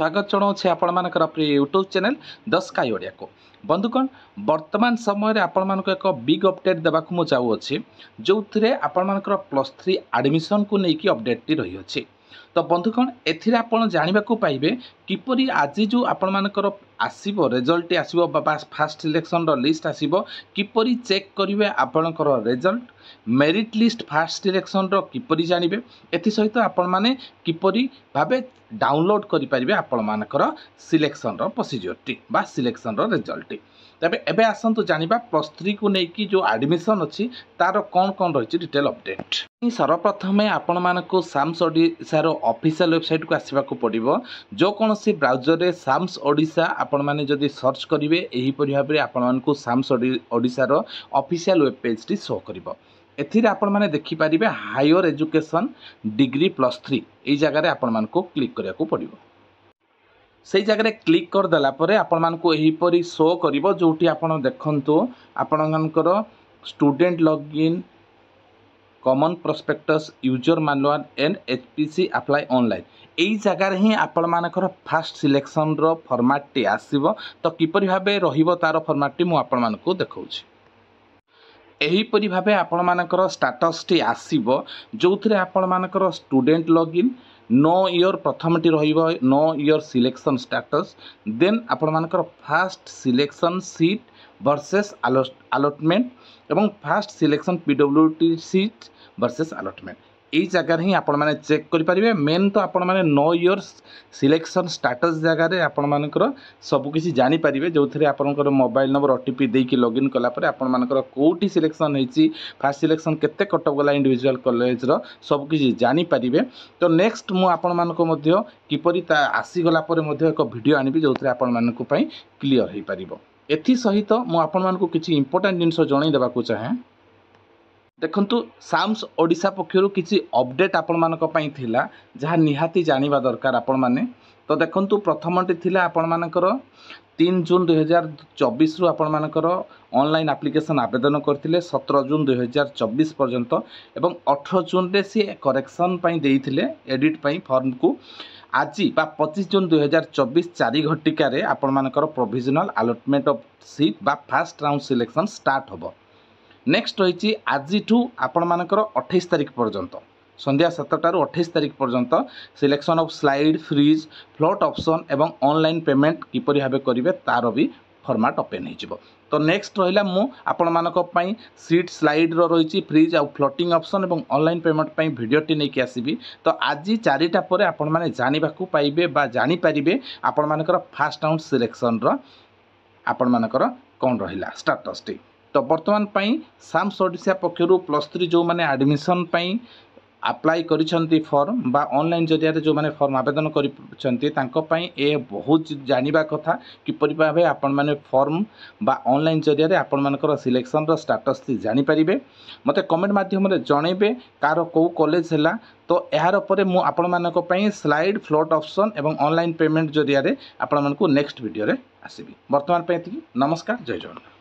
स्वागत जनाऊे आपर प्रिय YouTube channel the sky Odia को। बंधुगण वर्तमान समय आपण मान एक बिग अपडेट देवाक मु चाहूँगी जो थे आपण +3 एडमिशन को लेकिन अपडेट टी रही है। तो बंधुगण एथिरे आपण जानिबाकू पाइबे किपरि आज जो आपण मानकर आसीबो रिजल्ट आसीबो बा फास्ट सिलेक्शन रो लिस्ट आसीबो किपरि चेक करिवे आपणकर result merit list first selection रो किपरि जानिबे एथि सहित आपण माने किपरि भाबे डाउनलोड करि परिबे आपण मानकर सिलेक्शन रो प्रोसीजर टी बा सिलेक्शन रो रिजल्ट टी। तबे एबे आसंतु जानिबा +3 को लेकिन जो एडमिशन अछि तार कौन कौन रही डिटेल अपडेट। सर्वप्रथमे आपण मानकु साम्स ओडिशा रो ऑफिशियल वेबसाइट को आसीबाकू पड़िबो। जो कौन सी ब्राउजर रे साम्स ओडिशा आपण माने जदि सर्च करिवे एही परि भाबरे आपण मानकु साम्स ओडिशा रो ऑफिशियल वेब पेज टी शो करिवो। एथिरे आपण माने देखि परिबे हायर एजुकेशन डिग्री +3 एई जगह रे आपण मानकु क्लिक करिया को पड़िबो। से जगह क्लिक कर देला परे आपण मानकु एही परि शो करिवो जोटी आपण देखंतु आपण मानकर student login common prospectus user manual and HPC apply online एई जगह ही आपण मानकर फास्ट सिलेक्शन रो फॉर्मेट टी आसीबो। तो किपरि भाबे रहिबो तार फॉर्मेट टी मु आपण मानकु देखौछि। एही परि भाबे आपण मानकर स्टेटस टी आसीबो जोथरे आपण मानकर स्टूडेंट लॉगिन नो इयर प्रथमटी रहिबो know your selection status then आपण मानकर first selection seat versus allotment एवं first selection PWT seat versus allotment एई जगह ही आपण माने चेक करि परिबे। मेन तो आपण माने नो इयर सिलेक्शन स्टेटस जगह रे आपण मानकर सब किछि जानि परिबे जोथरे आपनकर मोबाइल नंबर ओटीपी देई कि लॉगिन कला परे आपण मानकर कोठी सिलेक्शन हेछि फास्ट सिलेक्शन केते कटअप गला इंडिविजुअल कॉलेज रो सब किछि जानि परिबे। तो नेक्स्ट मु आपण मानको मध्य किपरि ता आसी गला परे मध्य एक वीडियो आनिबि जोथरे आपण मानको पई क्लियर हेइ परिबो। एथि सहित मु आपण मानको किछि इंपोर्टेंट जिंस जणै देबाकू चाहे। देखंतु साम्स ओडिशा पक्षरु किछि अपडेट आपण मानक पई थिला जहा निहाती जानिबा दरकार आपण माने। तो देखंतु प्रथमटी थिला आपण मानकर 3 जून 2024 रु आपण मानकर ऑनलाइन एप्लिकेशन आवेदन करथिले 17 जून 2024 पर्यंत एवं 18 जून रे सी करेक्शन पई देइथिले एडिट पई फॉर्म को। आज बा 25 जून 2024 4 घटिका रे आपण मानकर प्रोविजनल अलॉटमेंट ऑफ सीट बा फास्ट राउंड सिलेक्शन स्टार्ट होबो। नेक्स्ट रही आज आपण मानकर 28 तारिख पर्यंत संध्या 7टार 28 तारिख पर्यंत selection of slide freeze float option एवं ऑनलाइन पेमेंट किपरि भाबे करिवे तार भी फॉर्मेट ओपन हो। तो नेक्स्ट रहिला मु आपण मानक पई सीट स्लाइड रो रही फ्रीज आ फ्लोटिंग ऑप्शन एवं ऑनलाइन पेमेंट पई वीडियो टी नै कि आसीबी। तो आज 4टा परे आपण माने जानिबाकू पाइबे बा जानि परिबे आपण मानकर फास्ट राउंड सिलेक्शन रो आपण मानकर कोन रहिला स्टेटस टी। तो वर्तमान पई साम्स ओडिशा पक्षरु +3 जो माने एडमिशन पई अप्लाई करिसंती फॉर्म बा ऑनलाइन जरिया रे जो माने फॉर्म आवेदन करिसंती तांको पई ए बहुत जानिबा कथा किपरि भाबे आपण माने फॉर्म बा ऑनलाइन जरिया रे आपण मानकर सिलेक्शन रो स्टेटस थी जानि परिबे। मते कमेंट माध्यम रे जणैबे कार को कॉलेज हैला। तो यार परे मु आपण मानक पई स्लाइड फ्लोट ऑप्शन एवं ऑनलाइन पेमेंट जरिया रे आपण मानकू नेक्स्ट वीडियो रे आसीबी। वर्तमान पई एतिकी नमस्कार जय जगन्नाथ।